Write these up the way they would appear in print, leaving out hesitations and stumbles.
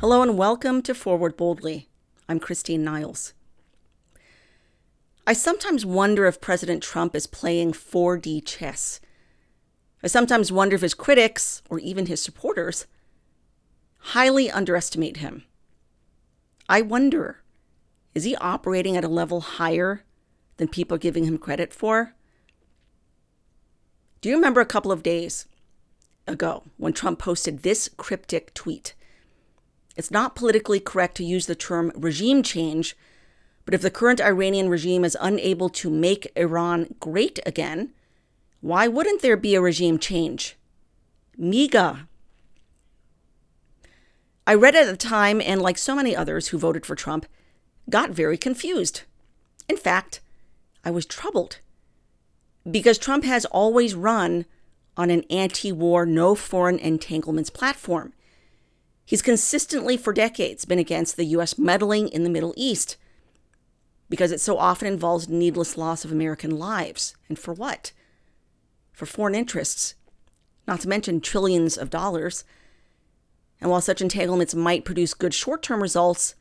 Hello and welcome to Forward Boldly. I'm Christine Niles. I sometimes wonder if President Trump is playing 4D chess. I sometimes wonder if his critics, or even his supporters, highly underestimate him. I wonder, is he operating at a level higher than people are giving him credit for? Do you remember a couple of days ago when Trump posted this cryptic tweet? It's not politically correct to use the term regime change, but if the current Iranian regime is unable to make Iran great again, why wouldn't there be a regime change? MIGA. I read it at the time, and like so many others who voted for Trump, got very confused. In fact, I was troubled because Trump has always run on an anti-war, no foreign entanglements platform. He's consistently for decades been against the U.S. meddling in the Middle East because it so often involves needless loss of American lives. And for what? For foreign interests, not to mention trillions of dollars. And while such entanglements might produce good short-term results,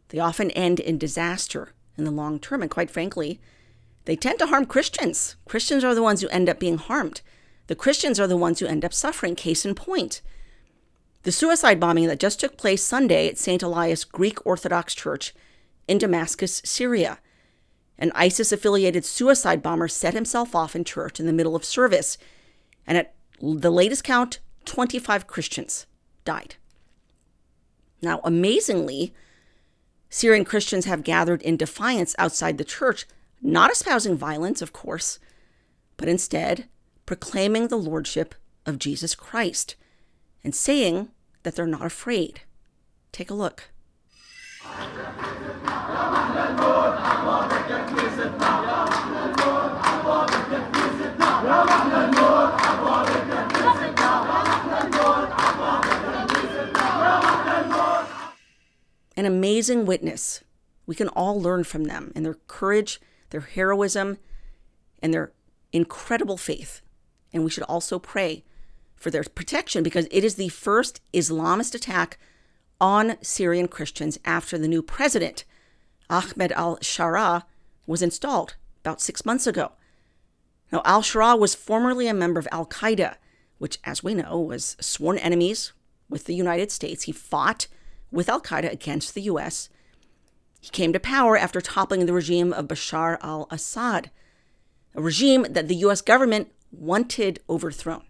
they often end in disaster in the long term. And quite frankly, they tend to harm Christians. Christians are the ones who end up being harmed. The Christians are the ones who end up suffering. Case in point, the suicide bombing that just took place Sunday at St. Elias Greek Orthodox Church in Damascus, Syria. An ISIS-affiliated suicide bomber set himself off in church in the middle of service, and at the latest count, 25 Christians died. Now, amazingly, Syrian Christians have gathered in defiance outside the church, not espousing violence, of course, but instead proclaiming the lordship of Jesus Christ and saying that they're not afraid. Take a look. An amazing witness. We can all learn from them and their courage, their heroism, and their incredible faith. And we should also pray for their protection because it is the first Islamist attack on Syrian Christians after the new president, Ahmed al-Sharaa, was installed about 6 months ago. Now, al-Sharaa was formerly a member of al-Qaeda, which, as we know, was sworn enemies with the United States. He fought with al-Qaeda against the U.S. He came to power after toppling the regime of Bashar al-Assad, a regime that the U.S. government wanted overthrown.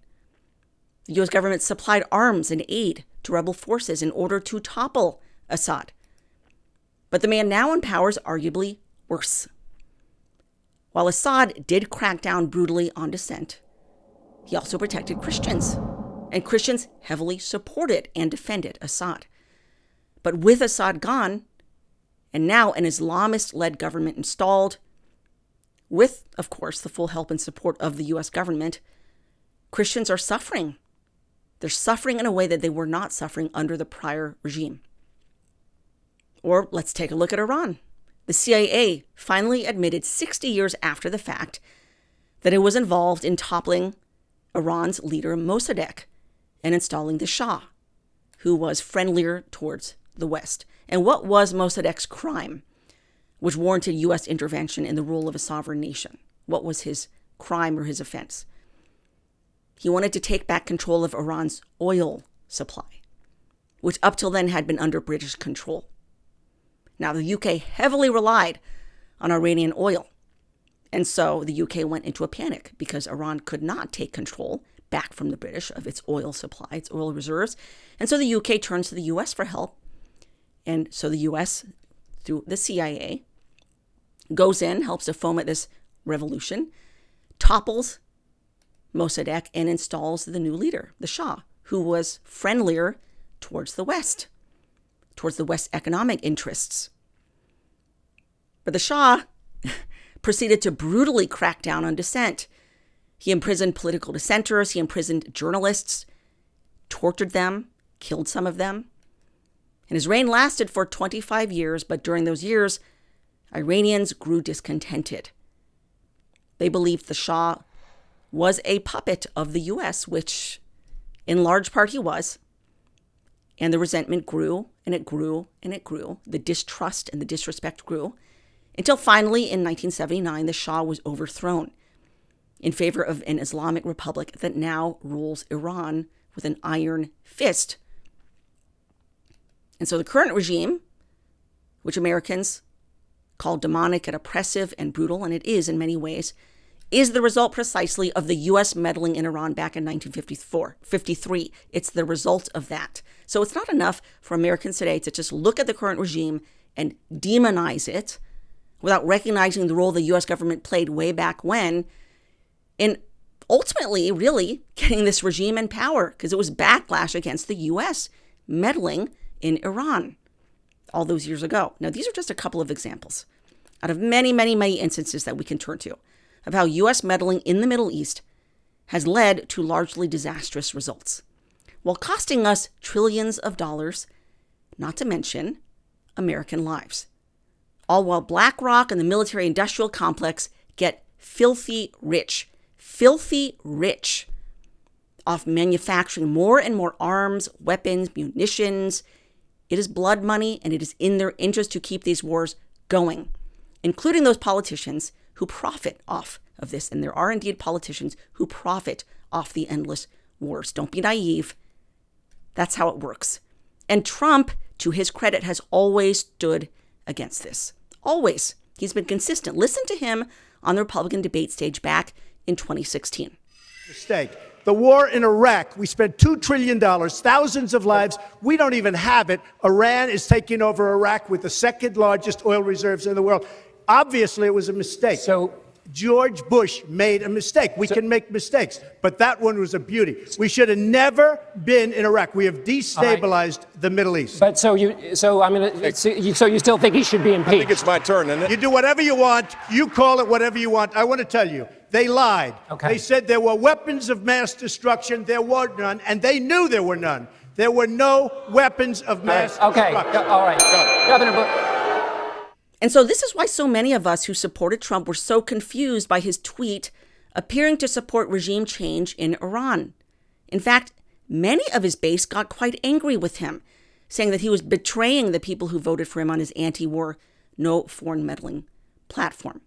The U.S. government supplied arms and aid to rebel forces in order to topple Assad. But the man now in power is arguably worse. While Assad did crack down brutally on dissent, he also protected Christians, and Christians heavily supported and defended Assad. But with Assad gone, and now an Islamist-led government installed, with, of course, the full help and support of the U.S. government, Christians are suffering. They're suffering in a way that they were not suffering under the prior regime. Or let's take a look at Iran. The CIA finally admitted 60 years after the fact that it was involved in toppling Iran's leader Mossadegh and installing the Shah, who was friendlier towards the West. And what was Mossadegh's crime, which warranted U.S. intervention in the rule of a sovereign nation? What was his crime or his offense? He wanted to take back control of Iran's oil supply, which up till then had been under British control. Now, the UK heavily relied on Iranian oil, and so the UK went into a panic because Iran could not take control back from the British of its oil supply, its oil reserves, and so the UK turns to the US for help, and so the US, through the CIA, goes in, helps to foment this revolution, topples Mossadegh, and installs the new leader, the Shah, who was friendlier towards the West economic interests. But the Shah proceeded to brutally crack down on dissent. He imprisoned political dissenters, he imprisoned journalists, tortured them, killed some of them. And his reign lasted for 25 years, but during those years, Iranians grew discontented. They believed the Shah was a puppet of the U.S., which in large part he was. And the resentment grew, and it grew, and it grew. The distrust and the disrespect grew, until finally in 1979, the Shah was overthrown in favor of an Islamic republic that now rules Iran with an iron fist. And so the current regime, which Americans call demonic and oppressive and brutal, and it is in many ways, is the result precisely of the U.S. meddling in Iran back in 1953. It's the result of that. So it's not enough for Americans today to just look at the current regime and demonize it without recognizing the role the U.S. government played way back when in ultimately really getting this regime in power, because it was backlash against the U.S. meddling in Iran all those years ago. Now, these are just a couple of examples out of many, many, many instances that we can turn to of how U.S. meddling in the Middle East has led to largely disastrous results, while costing us trillions of dollars, not to mention American lives. All while BlackRock and the military-industrial complex get filthy rich off manufacturing more and more arms, weapons, munitions. It is blood money, and it is in their interest to keep these wars going, including those politicians who profit off of this. And there are indeed politicians who profit off the endless wars. Don't be naive. That's how it works. And Trump, to his credit, has always stood against this. Always. He's been consistent. Listen to him on the Republican debate stage back in 2016. Mistake. The war in Iraq, we spent $2 trillion, thousands of lives. We don't even have it. Iran is taking over Iraq with the second largest oil reserves in the world. Obviously, it was a mistake. So George Bush made a mistake. We can make mistakes, but that one was a beauty. We should have never been in Iraq. We have destabilized the Middle East. But so you still think he should be impeached? I think it's my turn, isn't it? You do whatever you want. You call it whatever you want. I want to tell you, they lied. Okay. They said there were weapons of mass destruction. There were none, and they knew there were none. There were no weapons of mass destruction. All right. Governor Bush. And so this is why so many of us who supported Trump were so confused by his tweet appearing to support regime change in Iran. In fact, many of his base got quite angry with him, saying that he was betraying the people who voted for him on his anti-war, no foreign meddling platform.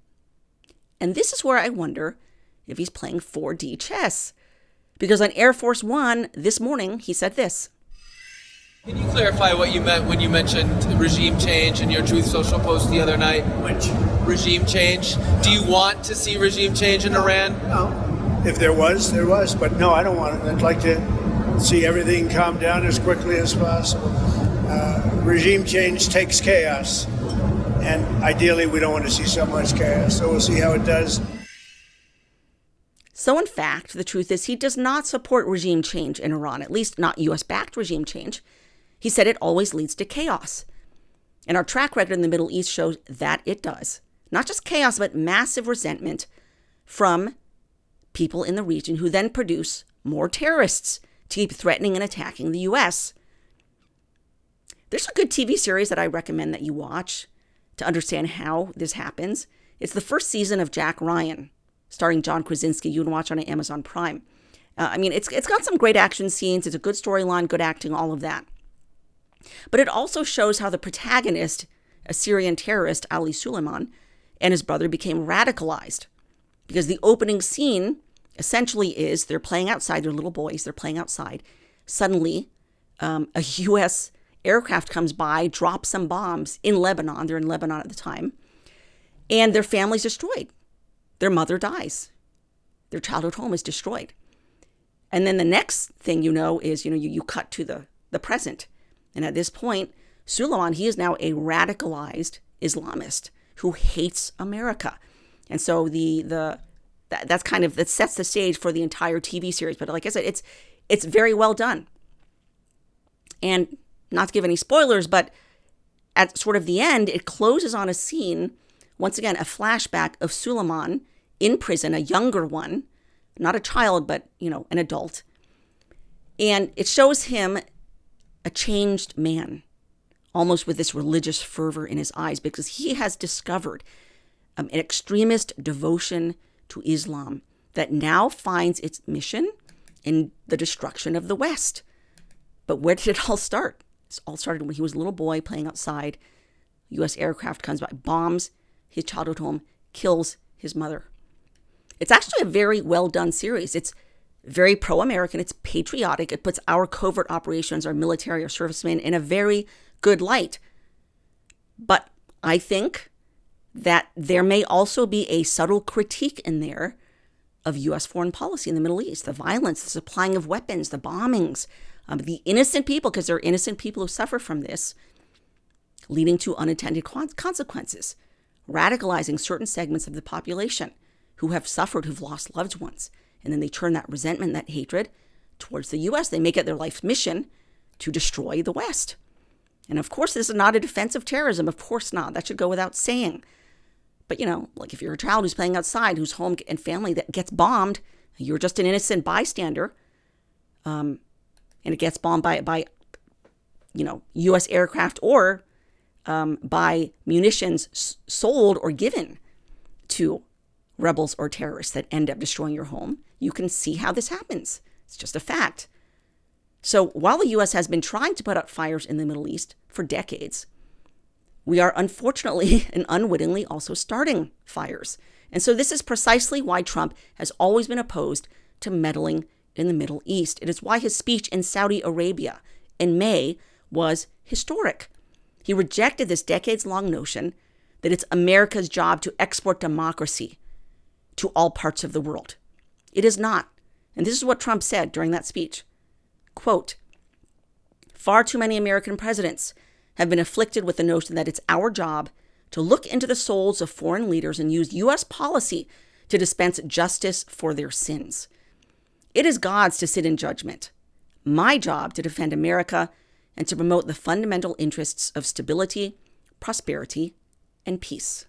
And this is where I wonder if he's playing 4D chess. Because on Air Force One this morning, he said this. Can you clarify what you meant when you mentioned regime change in your Truth Social post the other night? Which? Regime change. Do you want to see regime change in Iran? No. If there was, there was. But no, I don't want it. I'd like to see everything calm down as quickly as possible. Regime change takes chaos. And ideally, we don't want to see so much chaos. So we'll see how it does. So in fact, the truth is he does not support regime change in Iran, at least not U.S.-backed regime change. He said it always leads to chaos. And our track record in the Middle East shows that it does. Not just chaos, but massive resentment from people in the region who then produce more terrorists to keep threatening and attacking the U.S. There's a good TV series that I recommend that you watch to understand how this happens. It's the first season of Jack Ryan, starring John Krasinski. You can watch on Amazon Prime. It's got some great action scenes. It's a good storyline, good acting, all of that. But it also shows how the protagonist, a Syrian terrorist, Ali Suleiman, and his brother became radicalized. Because the opening scene essentially is they're playing outside, they're little boys, they're playing outside. Suddenly, a U.S. aircraft comes by, drops some bombs in Lebanon. They're in Lebanon at the time. And their family's destroyed. Their mother dies. Their childhood home is destroyed. And then the next thing you know is, you cut to the present. And at this point, Suleiman, he is now a radicalized Islamist who hates America. And so that sets the stage for the entire TV series. But like I said, it's very well done. And not to give any spoilers, but at sort of the end, it closes on a scene, once again, a flashback of Suleiman in prison, a younger one, not a child, but, an adult. And it shows him a changed man, almost with this religious fervor in his eyes, because he has discovered an extremist devotion to Islam that now finds its mission in the destruction of the West. But where did it all start? It all started when he was a little boy playing outside. U.S. aircraft comes by, bombs his childhood home, kills his mother. It's actually a very well done series. It's very pro-American. It's patriotic. It puts our covert operations, our military, our servicemen in a very good light. But I think that there may also be a subtle critique in there of U.S. foreign policy in the Middle East, the violence, the supplying of weapons, the bombings, the innocent people, because there are innocent people who suffer from this, leading to unintended consequences, radicalizing certain segments of the population who have suffered, who've lost loved ones. And then they turn that resentment, that hatred towards the U.S. They make it their life's mission to destroy the West. And of course, this is not a defense of terrorism. Of course not. That should go without saying. But, like if you're a child who's playing outside, whose home and family that gets bombed, you're just an innocent bystander, and it gets bombed by U.S. aircraft or by munitions sold or given to rebels or terrorists that end up destroying your home. You can see how this happens. It's just a fact. So while the U.S. has been trying to put out fires in the Middle East for decades, we are unfortunately and unwittingly also starting fires. And so this is precisely why Trump has always been opposed to meddling in the Middle East. It is why his speech in Saudi Arabia in May was historic. He rejected this decades-long notion that it's America's job to export democracy to all parts of the world. It is not. And this is what Trump said during that speech. Quote, "Far too many American presidents have been afflicted with the notion that it's our job to look into the souls of foreign leaders and use U.S. policy to dispense justice for their sins. It is God's to sit in judgment. My job to defend America and to promote the fundamental interests of stability, prosperity, and peace."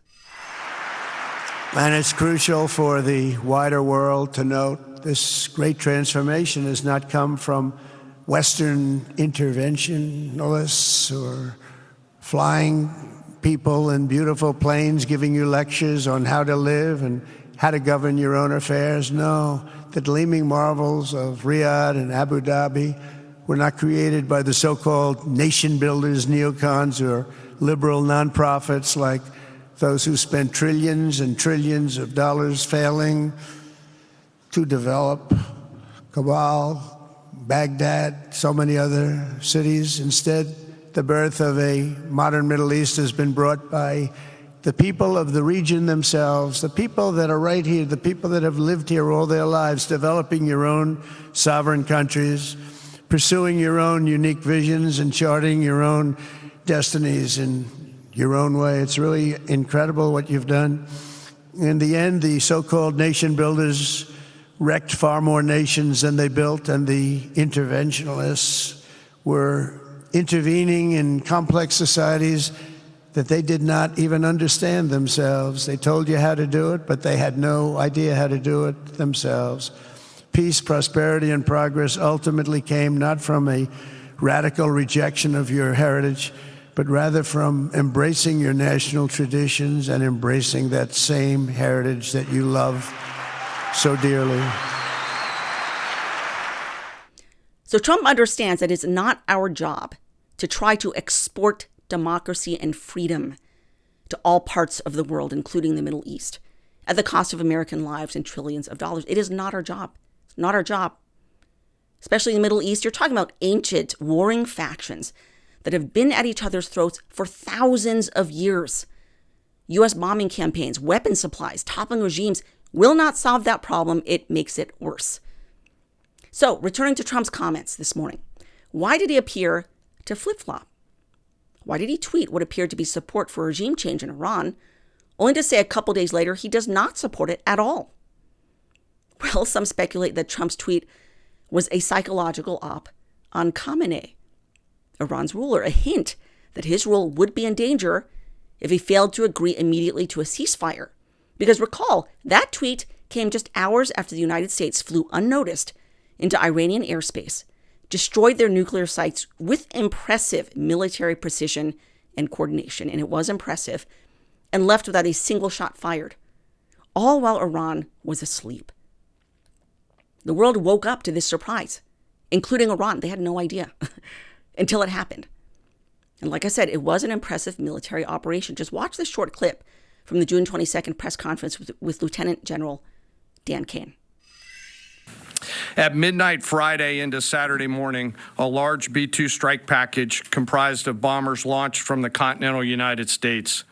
And it's crucial for the wider world to note this great transformation has not come from Western interventionists or flying people in beautiful planes giving you lectures on how to live and how to govern your own affairs. No, the gleaming marvels of Riyadh and Abu Dhabi were not created by the so-called nation builders, neocons, or liberal nonprofits like those who spent trillions and trillions of dollars failing to develop Kabul, Baghdad, so many other cities. Instead, the birth of a modern Middle East has been brought by the people of the region themselves, the people that are right here, the people that have lived here all their lives, developing your own sovereign countries, pursuing your own unique visions and charting your own destinies in your own way. It's really incredible what you've done. In the end, the so-called nation builders wrecked far more nations than they built, and the interventionists were intervening in complex societies that they did not even understand themselves. They told you how to do it, but they had no idea how to do it themselves. Peace, prosperity, and progress ultimately came not from a radical rejection of your heritage, but rather from embracing your national traditions and embracing that same heritage that you love so dearly. So Trump understands that it's not our job to try to export democracy and freedom to all parts of the world, including the Middle East, at the cost of American lives and trillions of dollars. It is not our job. It's not our job. Especially in the Middle East, you're talking about ancient warring factions that have been at each other's throats for thousands of years. U.S. bombing campaigns, weapon supplies, toppling regimes will not solve that problem. It makes it worse. So, returning to Trump's comments this morning, why did he appear to flip-flop? Why did he tweet what appeared to be support for regime change in Iran, only to say a couple days later he does not support it at all? Well, some speculate that Trump's tweet was a psychological op on Khamanei, Iran's ruler, a hint that his rule would be in danger if he failed to agree immediately to a ceasefire. Because recall, that tweet came just hours after the United States flew unnoticed into Iranian airspace, destroyed their nuclear sites with impressive military precision and coordination, and it was impressive, and left without a single shot fired, all while Iran was asleep. The world woke up to this surprise. including Iran. They had no idea until it happened. And like I said, it was an impressive military operation. Just watch this short clip from the June 22nd press conference with Lieutenant General Dan Kane. At midnight Friday into Saturday morning, a large B-2 strike package comprised of bombers launched from the continental United States.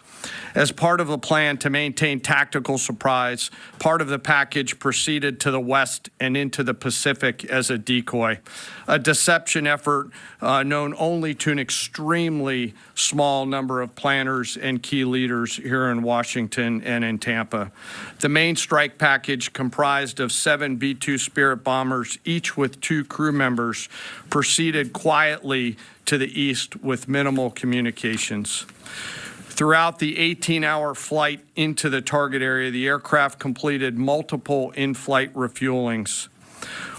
As part of a plan to maintain tactical surprise, part of the package proceeded to the west and into the Pacific as a decoy, a deception effort known only to an extremely small number of planners and key leaders here in Washington and in Tampa. The main strike package, comprised of 7 B-2 Spirit bombers, each with 2 crew members, proceeded quietly to the east with minimal communications. Throughout the 18-hour flight into the target area, the aircraft completed multiple in-flight refuelings.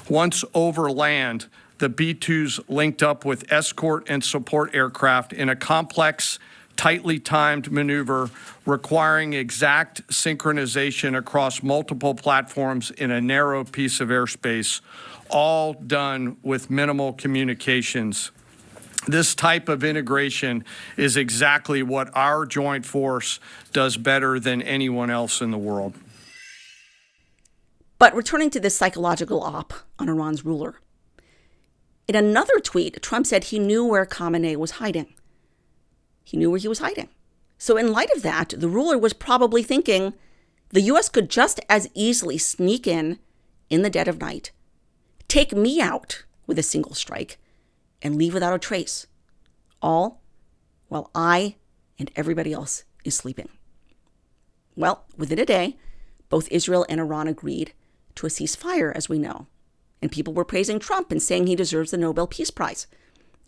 Once over land, the B-2s linked up with escort and support aircraft in a complex, tightly timed maneuver requiring exact synchronization across multiple platforms in a narrow piece of airspace, all done with minimal communications. This type of integration is exactly what our joint force does better than anyone else in the world. But returning to this psychological op on Iran's ruler, in another tweet, Trump said he knew where Khamanei was hiding. He knew where he was hiding. So in light of that, the ruler was probably thinking the U.S. could just as easily sneak in the dead of night, take me out with a single strike, and leave without a trace, all while I and everybody else is sleeping. Well, within a day, both Israel and Iran agreed to a ceasefire, as we know. And people were praising Trump and saying he deserves the Nobel Peace Prize.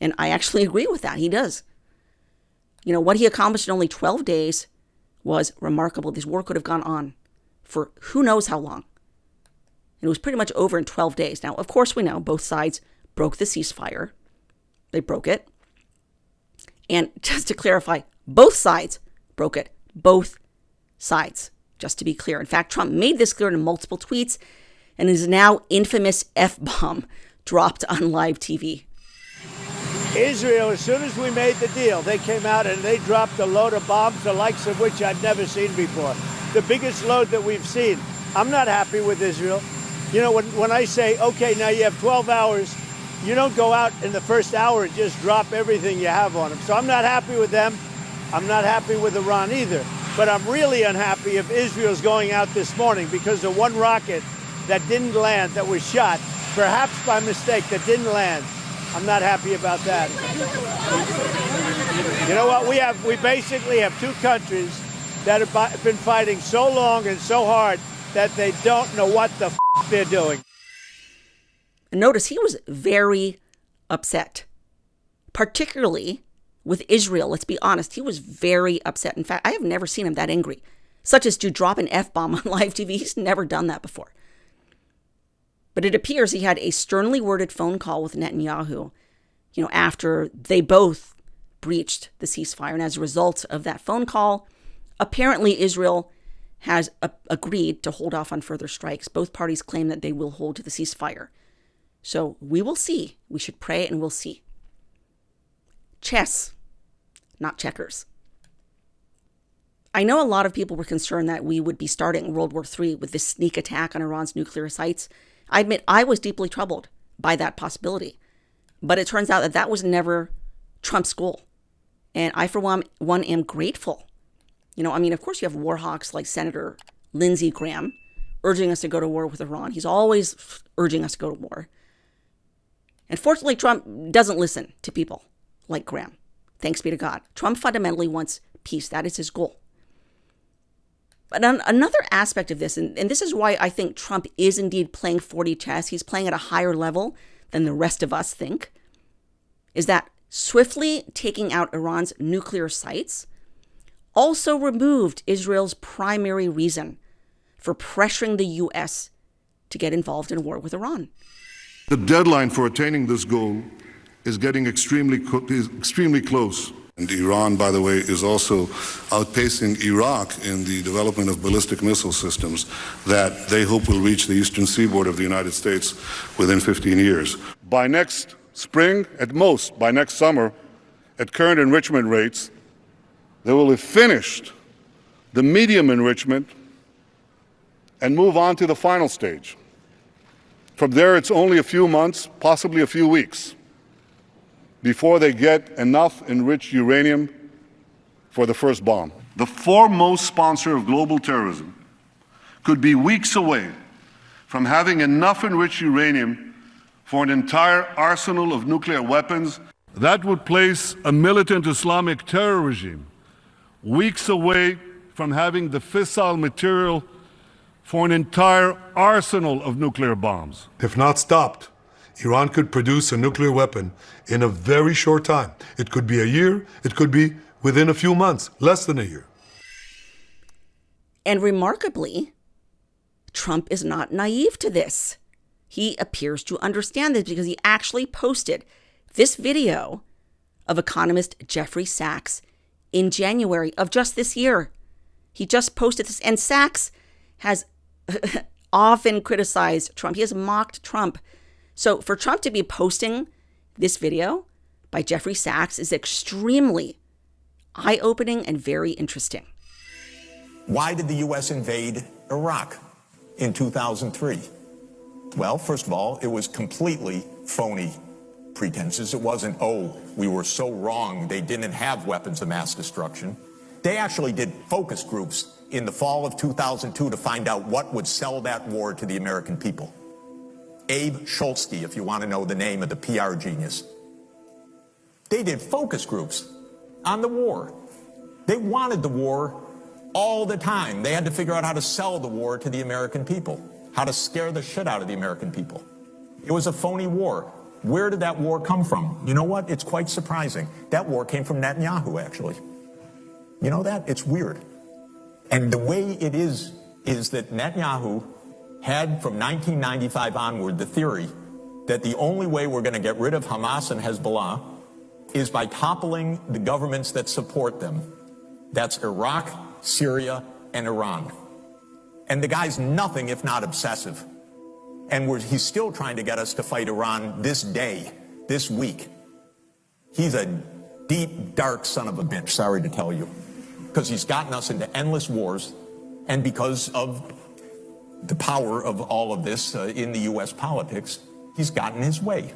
And I actually agree with that. He does. You know, what he accomplished in only 12 days was remarkable. This war could have gone on for who knows how long. It was pretty much over in 12 days. Now, of course, we know both sides broke the ceasefire. They broke it. And just to clarify, both sides broke it. Both sides, just to be clear. In fact, Trump made this clear in multiple tweets and his now infamous F-bomb dropped on live TV. Israel, as soon as we made the deal, they came out and they dropped a load of bombs, the likes of which I'd never seen before. The biggest load that we've seen. I'm not happy with Israel. You know, when I say, okay, now you have 12 hours, you don't go out in the first hour and just drop everything you have on them. So I'm not happy with them. I'm not happy with Iran either. But I'm really unhappy if Israel's going out this morning because of one rocket that didn't land, that was shot, perhaps by mistake, that didn't land. I'm not happy about that. You know what? We basically have 2 countries that have been fighting so long and so hard that they don't know what the they're doing. And notice he was very upset, particularly with Israel. Let's be honest. He was very upset. In fact, I have never seen him that angry, such as to drop an F-bomb on live TV. He's never done that before. But it appears he had a sternly worded phone call with Netanyahu, you know, after they both breached the ceasefire. And as a result of that phone call, apparently Israel has agreed to hold off on further strikes. Both parties claim that they will hold to the ceasefire. So we will see. We should pray and we'll see. Chess, not checkers. I know a lot of people were concerned that we would be starting World War III with this sneak attack on Iran's nuclear sites. I admit I was deeply troubled by that possibility. But it turns out that that was never Trump's goal. And I, for one am grateful. You know, I mean, of course you have war hawks like Senator Lindsey Graham urging us to go to war with Iran. He's always urging us to go to war. And fortunately, Trump doesn't listen to people like Graham. Thanks be to God. Trump fundamentally wants peace. That is his goal. But another aspect of this, and this is why I think Trump is indeed playing 4D chess, he's playing at a higher level than the rest of us think, is that swiftly taking out Iran's nuclear sites also removed Israel's primary reason for pressuring the U.S. to get involved in a war with Iran. The deadline for attaining this goal is getting extremely close. And Iran, by the way, is also outpacing Iraq in the development of ballistic missile systems that they hope will reach the eastern seaboard of the United States within 15 years. by next spring, at most by next summer, at current enrichment rates, they will have finished the medium enrichment and move on to the final stage. From there, it's only a few months, possibly a few weeks, before they get enough enriched uranium for the first bomb. The foremost sponsor of global terrorism could be weeks away from having enough enriched uranium for an entire arsenal of nuclear weapons. That would place a militant Islamic terror regime weeks away from having the fissile material for an entire arsenal of nuclear bombs. If not stopped, Iran could produce a nuclear weapon in a very short time. It could be a year, it could be within a few months, less than a year. And remarkably, Trump is not naive to this. He appears to understand this because he actually posted this video of economist Jeffrey Sachs in January of just this year. He just posted this, and Sachs has often criticized Trump. He has mocked Trump. So for Trump to be posting this video by Jeffrey Sachs is extremely eye-opening and very interesting. Why did the U.S. invade Iraq in 2003? Well, first of all, it was completely phony pretenses. It wasn't, oh, we were so wrong, they didn't have weapons of mass destruction. They actually did focus groups in the fall of 2002 to find out what would sell that war to the American people. Abe Schultzke, if you want to know the name of the PR genius. They did focus groups on the war. They wanted the war all the time. They had to figure out how to sell the war to the American people, how to scare the shit out of the American people. It was a phony war. Where did that war come from? You know what? It's quite surprising. That war came from Netanyahu, actually. You know that? It's weird. And the way it is that Netanyahu had from 1995 onward the theory that the only way we're going to get rid of Hamas and Hezbollah is by toppling the governments that support them. That's Iraq, Syria, and Iran. And the guy's nothing if not obsessive. And he's still trying to get us to fight Iran this day, this week. He's a deep, dark son of a bitch, sorry to tell you, because he's gotten us into endless wars, and because of the power of all of this in the U.S. politics, he's gotten his way.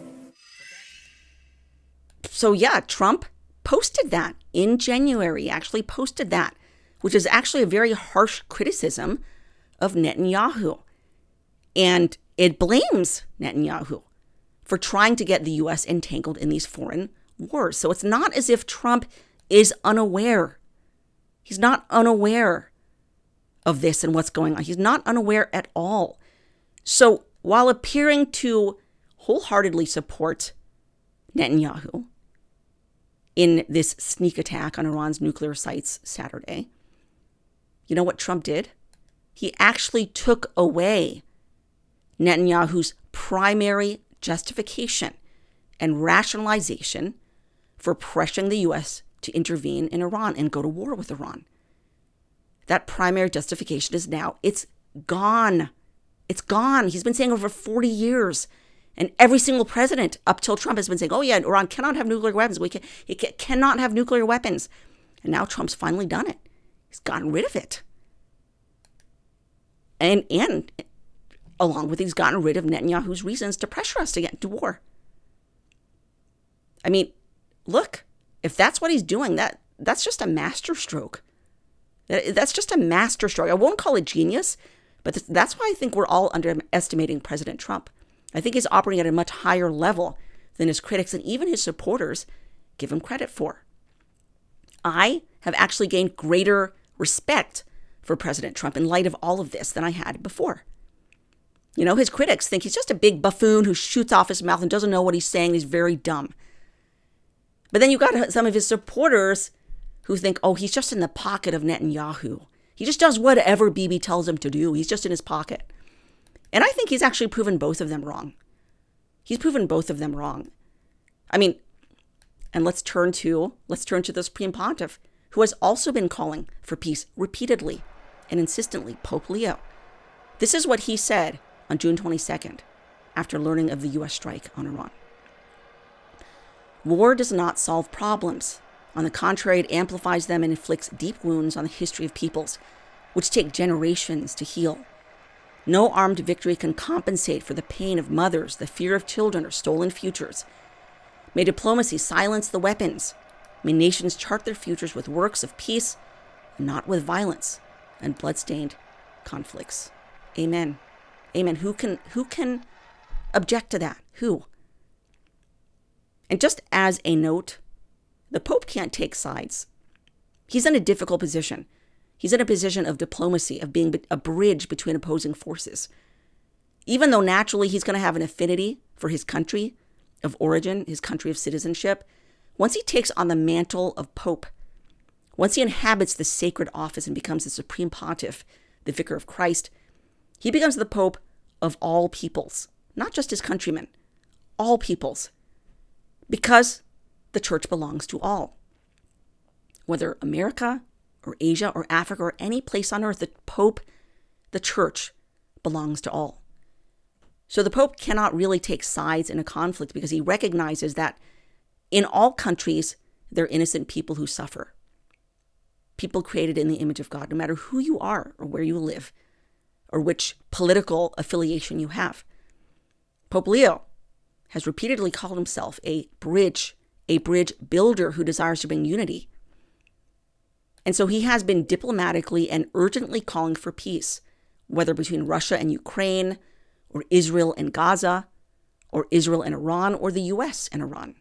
So yeah, Trump posted that in January, actually posted that, which is actually a very harsh criticism of Netanyahu. And it blames Netanyahu for trying to get the U.S. entangled in these foreign wars. So it's not as if Trump is unaware. He's not unaware of this and what's going on. He's not unaware at all. So while appearing to wholeheartedly support Netanyahu in this sneak attack on Iran's nuclear sites Saturday, you know what Trump did? He actually took away Netanyahu's primary justification and rationalization for pressuring the U.S. to intervene in Iran and go to war with Iran. That primary justification is now, it's gone. It's gone. He's been saying over 40 years. And every single president up till Trump has been saying, oh yeah, Iran cannot have nuclear weapons. It cannot have nuclear weapons. And now Trump's finally done it. He's gotten rid of it. And along with it, he's gotten rid of Netanyahu's reasons to pressure us to get into war. I mean, look, if that's what he's doing, that's just a masterstroke. That's just a masterstroke. I won't call it genius, but that's why I think we're all underestimating President Trump. I think he's operating at a much higher level than his critics and even his supporters give him credit for. I have actually gained greater respect for President Trump in light of all of this than I had before. You know, his critics think he's just a big buffoon who shoots off his mouth and doesn't know what he's saying. He's very dumb. But then you've got some of his supporters who think, oh, he's just in the pocket of Netanyahu. He just does whatever Bibi tells him to do. He's just in his pocket. And I think he's actually proven both of them wrong. He's proven both of them wrong. I mean, and let's turn to the Supreme Pontiff, who has also been calling for peace repeatedly and insistently, Pope Leo. This is what he said on June 22nd after learning of the U.S. strike on Iran. War does not solve problems. On the contrary, it amplifies them and inflicts deep wounds on the history of peoples, which take generations to heal. No armed victory can compensate for the pain of mothers, the fear of children, or stolen futures. May diplomacy silence the weapons. May nations chart their futures with works of peace, and not with violence and bloodstained conflicts. Amen. Amen. Who can object to that? Who? And just as a note, the Pope can't take sides. He's in a difficult position. He's in a position of diplomacy, of being a bridge between opposing forces. Even though naturally he's going to have an affinity for his country of origin, his country of citizenship, once he takes on the mantle of Pope, once he inhabits the sacred office and becomes the supreme pontiff, the vicar of Christ, he becomes the Pope of all peoples, not just his countrymen, all peoples, because the church belongs to all. Whether America or Asia or Africa or any place on earth, the Pope, the church, belongs to all. So the Pope cannot really take sides in a conflict because he recognizes that in all countries, there are innocent people who suffer. People created in the image of God, no matter who you are or where you live or which political affiliation you have. Pope Leo has repeatedly called himself a bridge builder who desires to bring unity. And so he has been diplomatically and urgently calling for peace, whether between Russia and Ukraine, or Israel and Gaza, or Israel and Iran, or the US and Iran.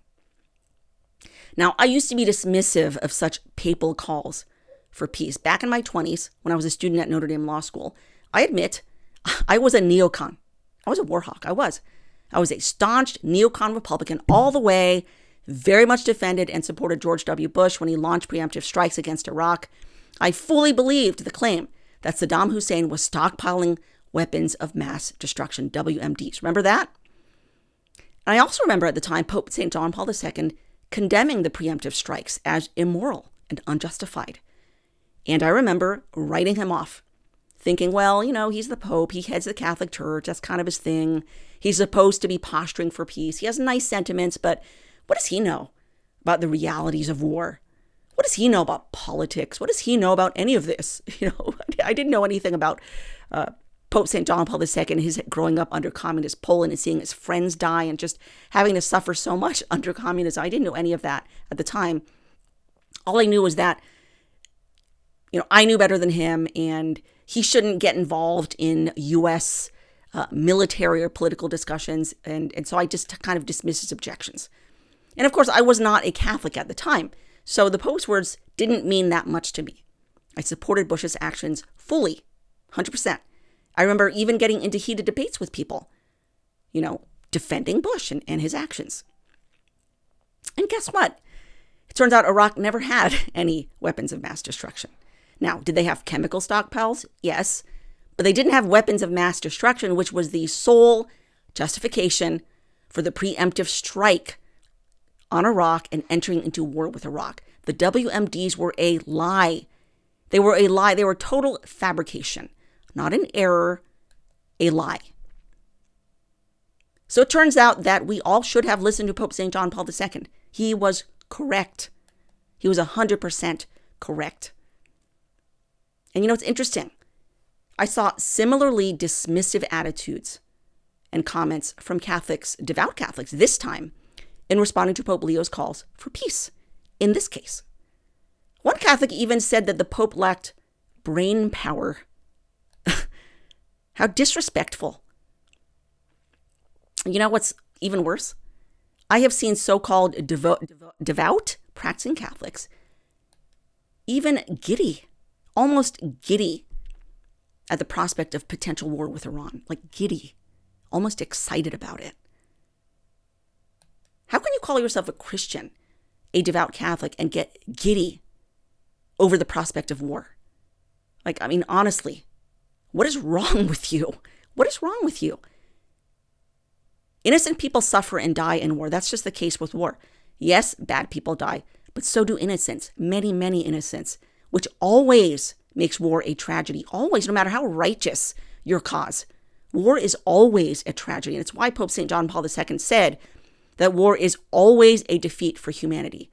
Now, I used to be dismissive of such papal calls for peace. Back in my 20s, when I was a student at Notre Dame Law School, I admit I was a neocon. I was a war hawk. I was a staunch neocon Republican all the way, very much defended and supported George W. Bush when he launched preemptive strikes against Iraq. I fully believed the claim that Saddam Hussein was stockpiling weapons of mass destruction, WMDs. Remember that? And I also remember at the time Pope St. John Paul II condemning the preemptive strikes as immoral and unjustified. And I remember writing him off, thinking, well, he's the Pope, he heads the Catholic Church, that's kind of his thing. He's supposed to be posturing for peace. He has nice sentiments, but what does he know about the realities of war? What does he know about politics? What does he know about any of this? I didn't know anything about Pope St. John Paul II, his growing up under communist Poland and seeing his friends die and just having to suffer so much under communism. I didn't know any of that at the time. All I knew was that, I knew better than him, and he shouldn't get involved in U.S. Military or political discussions. And so I just kind of dismissed his objections. And of course, I was not a Catholic at the time. So the Pope's words didn't mean that much to me. I supported Bush's actions fully, 100%. I remember even getting into heated debates with people, defending Bush and his actions. And guess what? It turns out Iraq never had any weapons of mass destruction. Now, did they have chemical stockpiles? Yes. But they didn't have weapons of mass destruction, which was the sole justification for the preemptive strike on Iraq and entering into war with Iraq. The WMDs were a lie. They were a lie. They were total fabrication, not an error, a lie. So it turns out that we all should have listened to Pope St. John Paul II. He was correct. He was 100% correct. And it's interesting. I saw similarly dismissive attitudes and comments from Catholics, devout Catholics, this time, in responding to Pope Leo's calls for peace, in this case. One Catholic even said that the Pope lacked brain power. How disrespectful. You know what's even worse? I have seen so-called devout practicing Catholics even giddy, almost giddy at the prospect of potential war with Iran. Like giddy, almost excited about it. How can you call yourself a Christian, a devout Catholic, and get giddy over the prospect of war? Honestly, what is wrong with you? What is wrong with you? Innocent people suffer and die in war. That's just the case with war. Yes, bad people die, but so do innocents, many, many innocents, which always makes war a tragedy. Always, no matter how righteous your cause. War is always a tragedy. And it's why Pope St. John Paul II said, that war is always a defeat for humanity.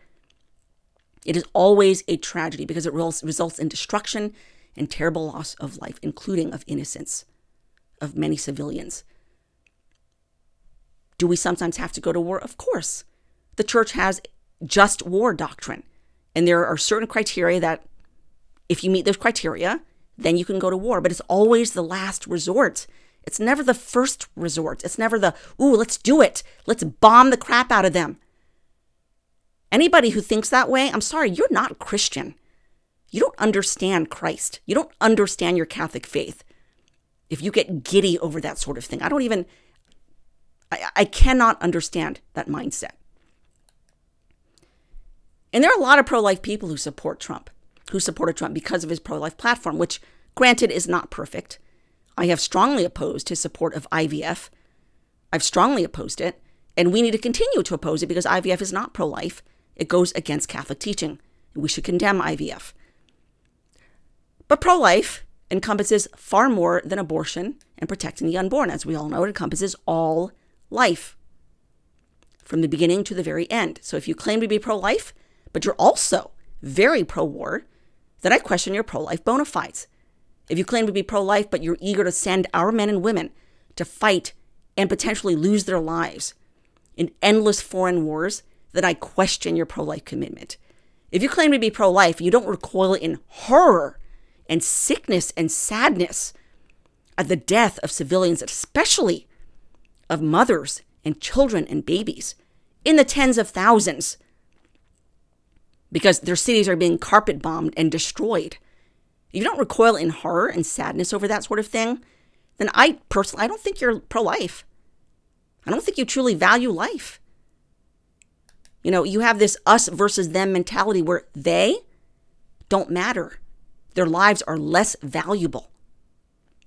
It is always a tragedy because it results in destruction and terrible loss of life, including of innocence, of many civilians. Do we sometimes have to go to war? Of course. The church has just war doctrine, and there are certain criteria that if you meet those criteria, then you can go to war, but it's always the last resort. It's never the first resort. It's never the, ooh, let's do it. Let's bomb the crap out of them. Anybody who thinks that way, I'm sorry, you're not a Christian. You don't understand Christ. You don't understand your Catholic faith. If you get giddy over that sort of thing, I cannot understand that mindset. And there are a lot of pro-life people who supported Trump because of his pro-life platform, which, granted, is not perfect. I have strongly opposed his support of IVF. I've strongly opposed it, and we need to continue to oppose it because IVF is not pro-life. It goes against Catholic teaching. We should condemn IVF. But pro-life encompasses far more than abortion and protecting the unborn. As we all know, it encompasses all life from the beginning to the very end. So if you claim to be pro-life, but you're also very pro-war, then I question your pro-life bona fides. If you claim to be pro-life, but you're eager to send our men and women to fight and potentially lose their lives in endless foreign wars, then I question your pro-life commitment. If you claim to be pro-life, you don't recoil in horror and sickness and sadness at the death of civilians, especially of mothers and children and babies in the tens of thousands, because their cities are being carpet bombed and destroyed. If you don't recoil in horror and sadness over that sort of thing, then I don't think you're pro-life. I don't think you truly value life. You know, you have this us versus them mentality where they don't matter. Their lives are less valuable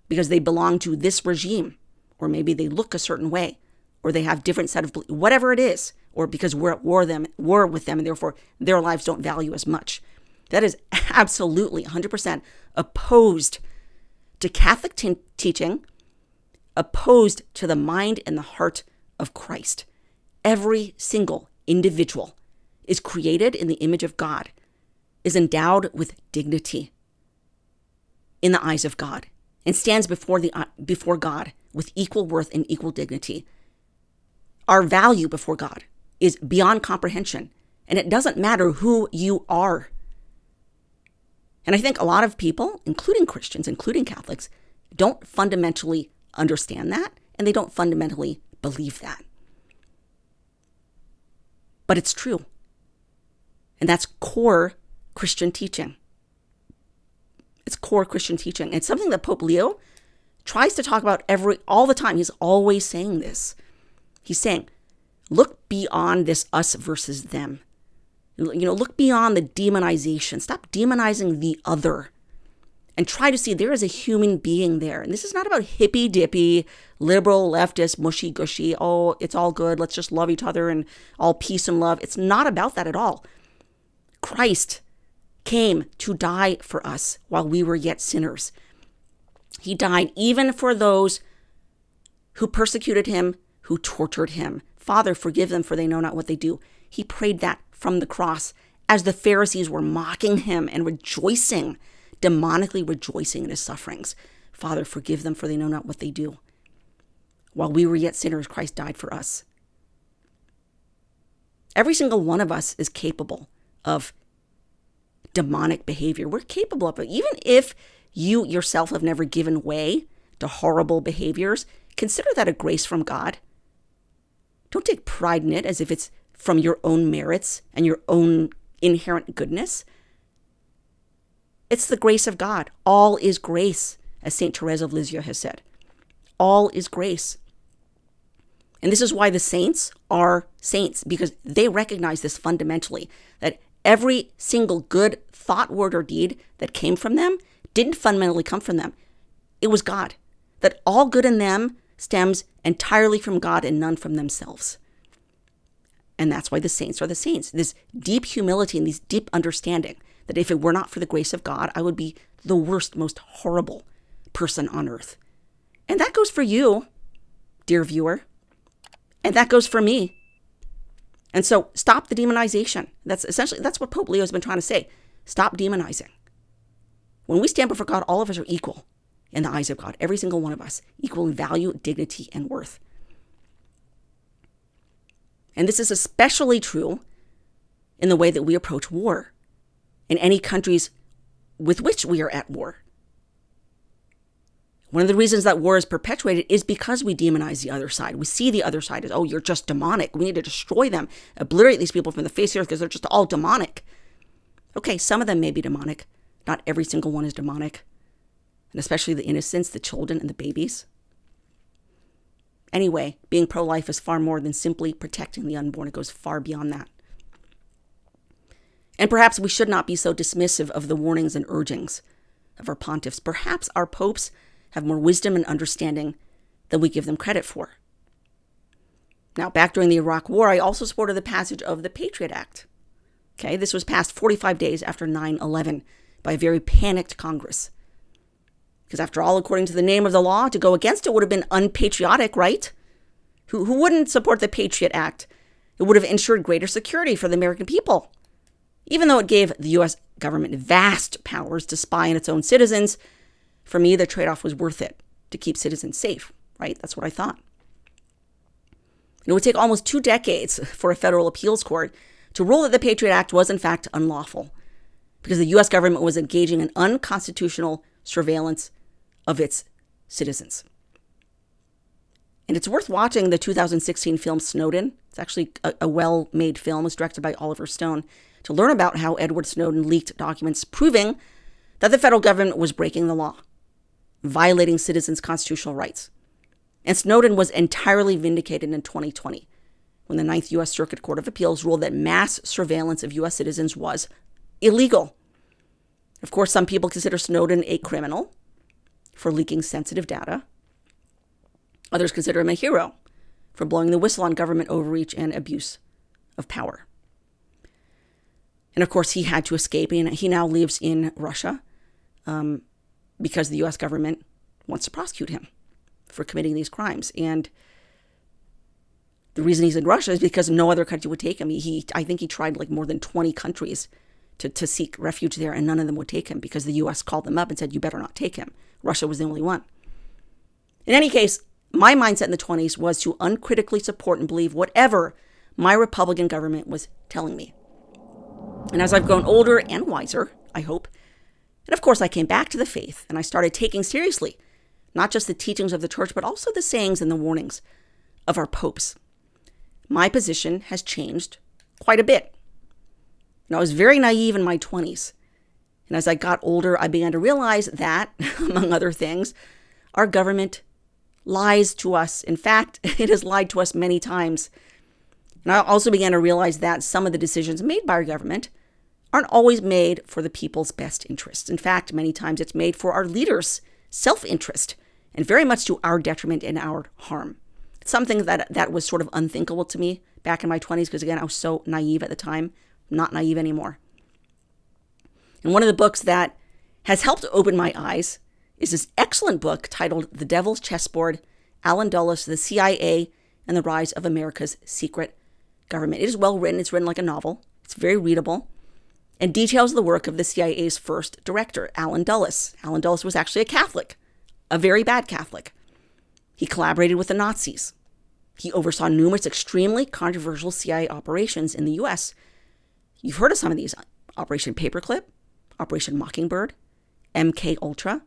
because they belong to this regime, or maybe they look a certain way, or they have different set of beliefs, whatever it is, or because we're at war with them, and therefore their lives don't value as much. That is absolutely 100% opposed to Catholic teaching, opposed to the mind and the heart of Christ. Every single individual is created in the image of God, is endowed with dignity in the eyes of God, and stands before God with equal worth and equal dignity. Our value before God is beyond comprehension, and it doesn't matter who you are. And I think a lot of people, including Christians, including Catholics, don't fundamentally understand that, and they don't fundamentally believe that. But it's true. And that's core Christian teaching. It's core Christian teaching. It's something that Pope Leo tries to talk about all the time. He's always saying this. He's saying, look beyond this us versus them. Look beyond the demonization. Stop demonizing the other and try to see there is a human being there. And this is not about hippy-dippy, liberal, leftist, mushy-gushy, oh, it's all good, let's just love each other and all peace and love. It's not about that at all. Christ came to die for us while we were yet sinners. He died even for those who persecuted him, who tortured him. Father, forgive them, for they know not what they do. He prayed that from the cross as the Pharisees were mocking him and rejoicing, demonically rejoicing in his sufferings. Father, forgive them, for they know not what they do. While we were yet sinners, Christ died for us. Every single one of us is capable of demonic behavior. We're capable of it. Even if you yourself have never given way to horrible behaviors, consider that a grace from God. Don't take pride in it as if it's from your own merits and your own inherent goodness. It's the grace of God. All is grace, as St. Therese of Lisieux has said. All is grace. And this is why the saints are saints, because they recognize this fundamentally, that every single good thought, word, or deed that came from them didn't fundamentally come from them. It was God. That all good in them stems entirely from God and none from themselves. And that's why the saints are the saints. This deep humility and this deep understanding that if it were not for the grace of God, I would be the worst, most horrible person on earth. And that goes for you, dear viewer. And that goes for me, And so stop the demonization. That's what Pope Leo has been trying to say. Stop demonizing. When we stand before God, all of us are equal in the eyes of God. Every single one of us, equal in value, dignity, and worth. And this is especially true in the way that we approach war in any countries with which we are at war. One of the reasons that war is perpetuated is because we demonize the other side. We see the other side as, oh, you're just demonic. We need to destroy them, obliterate these people from the face of the earth because they're just all demonic. Okay, some of them may be demonic. Not every single one is demonic. And especially the innocents, the children, and the babies. Anyway, being pro-life is far more than simply protecting the unborn. It goes far beyond that. And perhaps we should not be so dismissive of the warnings and urgings of our pontiffs. Perhaps our popes have more wisdom and understanding than we give them credit for. Now, back during the Iraq War, I also supported the passage of the Patriot Act. Okay, this was passed 45 days after 9/11 by a very panicked Congress. Because after all, according to the name of the law, to go against it would have been unpatriotic, right? Who wouldn't support the Patriot Act? It would have ensured greater security for the American people. Even though it gave the U.S. government vast powers to spy on its own citizens, for me, the trade-off was worth it to keep citizens safe, right? That's what I thought. It would take almost 2 decades for a federal appeals court to rule that the Patriot Act was in fact unlawful because the U.S. government was engaging in unconstitutional surveillance of its citizens. And it's worth watching the 2016 film Snowden. It's actually a well-made film. It's directed by Oliver Stone to learn about how Edward Snowden leaked documents proving that the federal government was breaking the law, violating citizens' constitutional rights. And Snowden was entirely vindicated in 2020 when the 9th U.S. Circuit Court of Appeals ruled that mass surveillance of U.S. citizens was illegal. Of course, some people consider Snowden a criminal for leaking sensitive data. Others consider him a hero for blowing the whistle on government overreach and abuse of power. And of course, he had to escape, and he now lives in Russia because the U.S. government wants to prosecute him for committing these crimes. And the reason he's in Russia is because no other country would take him. I think he tried like more than 20 countries to seek refuge there, and none of them would take him because the U.S. called them up and said, you better not take him. Russia was the only one. In any case, my mindset in the 20s was to uncritically support and believe whatever my Republican government was telling me. And as I've grown older and wiser, I hope, and of course I came back to the faith and I started taking seriously not just the teachings of the church, but also the sayings and the warnings of our popes. My position has changed quite a bit. I was very naive in my 20s. And as I got older, I began to realize that, among other things, our government lies to us. In fact, it has lied to us many times. And I also began to realize that some of the decisions made by our government aren't always made for the people's best interests. In fact, many times it's made for our leaders' self-interest and very much to our detriment and our harm. It's something that was sort of unthinkable to me back in my 20s because, again, I was so naive at the time. Not naive anymore. And one of the books that has helped open my eyes is this excellent book titled The Devil's Chessboard, Alan Dulles, The CIA and the Rise of America's Secret Government. It is well written. It's written like a novel. It's very readable and details the work of the CIA's first director, Alan Dulles. Alan Dulles was actually a Catholic, a very bad Catholic. He collaborated with the Nazis. He oversaw numerous extremely controversial CIA operations in the U.S. You've heard of some of these: Operation Paperclip, Operation Mockingbird, MK Ultra,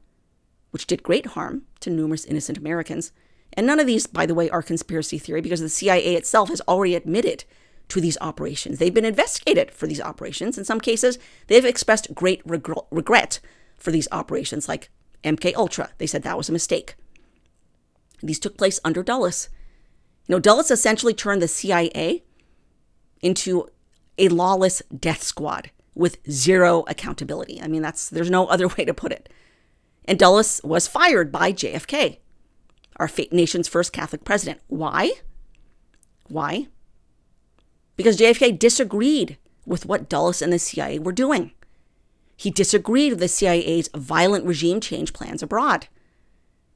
which did great harm to numerous innocent Americans. And none of these, by the way, are conspiracy theory because the CIA itself has already admitted to these operations. They've been investigated for these operations. In some cases, they've expressed great regret for these operations, like MK Ultra. They said that was a mistake. These took place under Dulles. Dulles essentially turned the CIA into a lawless death squad with zero accountability. I mean, there's no other way to put it. And Dulles was fired by JFK, our nation's first Catholic president. Why? Because JFK disagreed with what Dulles and the CIA were doing. He disagreed with the CIA's violent regime change plans abroad.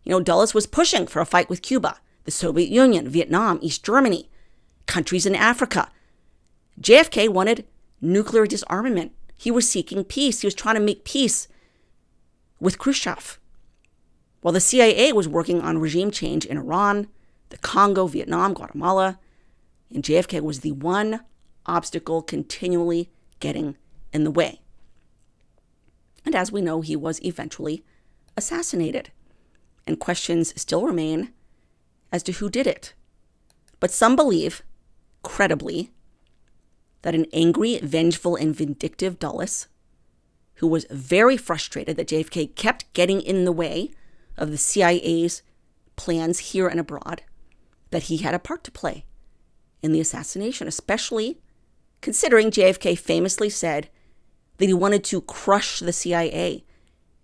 Dulles was pushing for a fight with Cuba, the Soviet Union, Vietnam, East Germany, countries in Africa, JFK wanted nuclear disarmament. He was seeking peace. He was trying to make peace with Khrushchev. While the CIA was working on regime change in Iran, the Congo, Vietnam, Guatemala, and JFK was the one obstacle continually getting in the way. And as we know, he was eventually assassinated. And questions still remain as to who did it. But some believe, credibly, that an angry, vengeful, and vindictive Dulles, who was very frustrated that JFK kept getting in the way of the CIA's plans here and abroad, that he had a part to play in the assassination, especially considering JFK famously said that he wanted to crush the CIA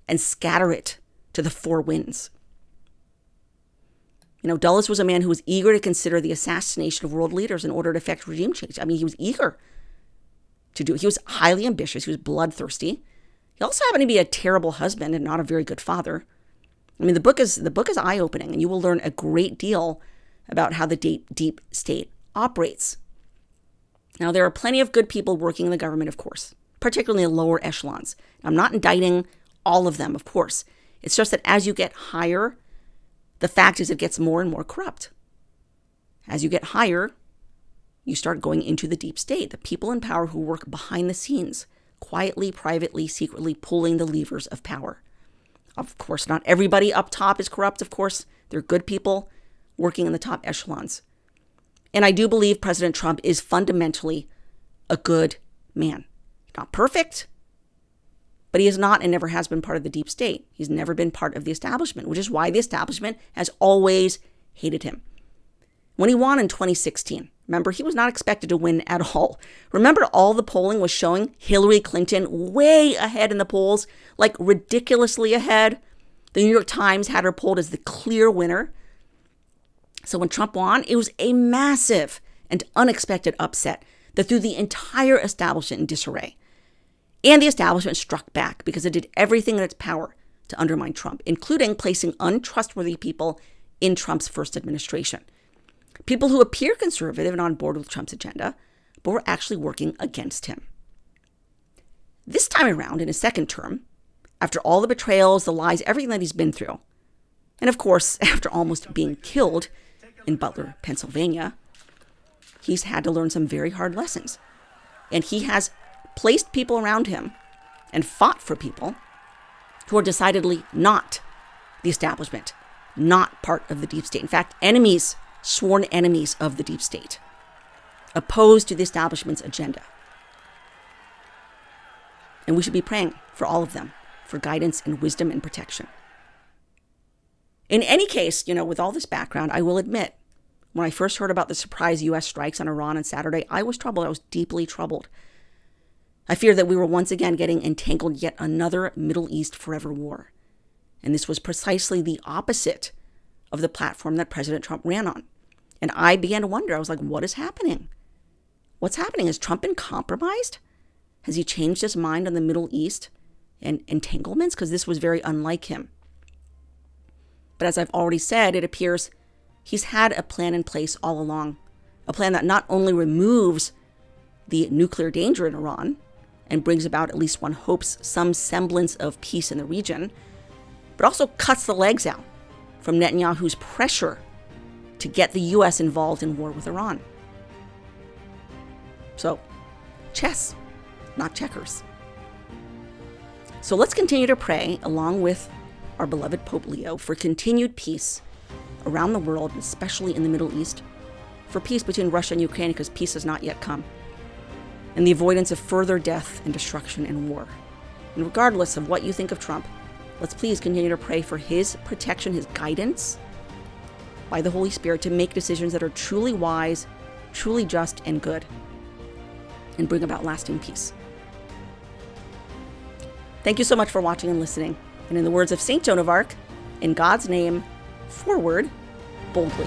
and scatter it to the four winds. You know, Dulles was a man who was eager to consider the assassination of world leaders in order to effect regime change. I mean, he was eager to do it. He was highly ambitious. He was bloodthirsty. He also happened to be a terrible husband and not a very good father. I mean, the book is eye-opening, and you will learn a great deal about how the deep state operates. Now, there are plenty of good people working in the government, of course, particularly in the lower echelons. I'm not indicting all of them, of course. It's just that as you get higher, the fact is it gets more and more corrupt. As you get higher, you start going into the deep state, the people in power who work behind the scenes, quietly, privately, secretly pulling the levers of power. Of course, not everybody up top is corrupt, of course. There are good people working in the top echelons. And I do believe President Trump is fundamentally a good man. Not perfect, but he is not and never has been part of the deep state. He's never been part of the establishment, which is why the establishment has always hated him. When he won in 2016, remember, he was not expected to win at all. Remember, all the polling was showing Hillary Clinton way ahead in the polls, like ridiculously ahead. The New York Times had her polled as the clear winner. So when Trump won, it was a massive and unexpected upset that threw the entire establishment in disarray. And the establishment struck back because it did everything in its power to undermine Trump, including placing untrustworthy people in Trump's first administration. People who appear conservative and on board with Trump's agenda, but were actually working against him. This time around, in his second term, after all the betrayals, the lies, everything that he's been through, and of course, after almost being killed in Butler, Pennsylvania, he's had to learn some very hard lessons. And he has placed people around him and fought for people who are decidedly not the establishment, not part of the deep state. In fact, enemies, sworn enemies of the deep state, opposed to the establishment's agenda. And we should be praying for all of them, for guidance and wisdom and protection. In any case, with all this background, I will admit, when I first heard about the surprise U.S. strikes on Iran on Saturday, I was troubled. I was deeply troubled. I feared that we were once again getting entangled yet another Middle East forever war. And this was precisely the opposite of the platform that President Trump ran on. And I began to wonder, I was like, what is happening? What's happening? Has Trump been compromised? Has he changed his mind on the Middle East and entanglements? Because this was very unlike him. But as I've already said, it appears he's had a plan in place all along. A plan that not only removes the nuclear danger in Iran and brings about, at least one hopes, some semblance of peace in the region, but also cuts the legs out from Netanyahu's pressure to get the U.S. involved in war with Iran. So, chess, not checkers. So let's continue to pray, along with our beloved Pope Leo, for continued peace around the world, especially in the Middle East, for peace between Russia and Ukraine, because peace has not yet come, and the avoidance of further death and destruction and war. And regardless of what you think of Trump, let's please continue to pray for his protection, his guidance by the Holy Spirit to make decisions that are truly wise, truly just, and good, and bring about lasting peace. Thank you so much for watching and listening. And in the words of St. Joan of Arc, in God's name, forward, boldly.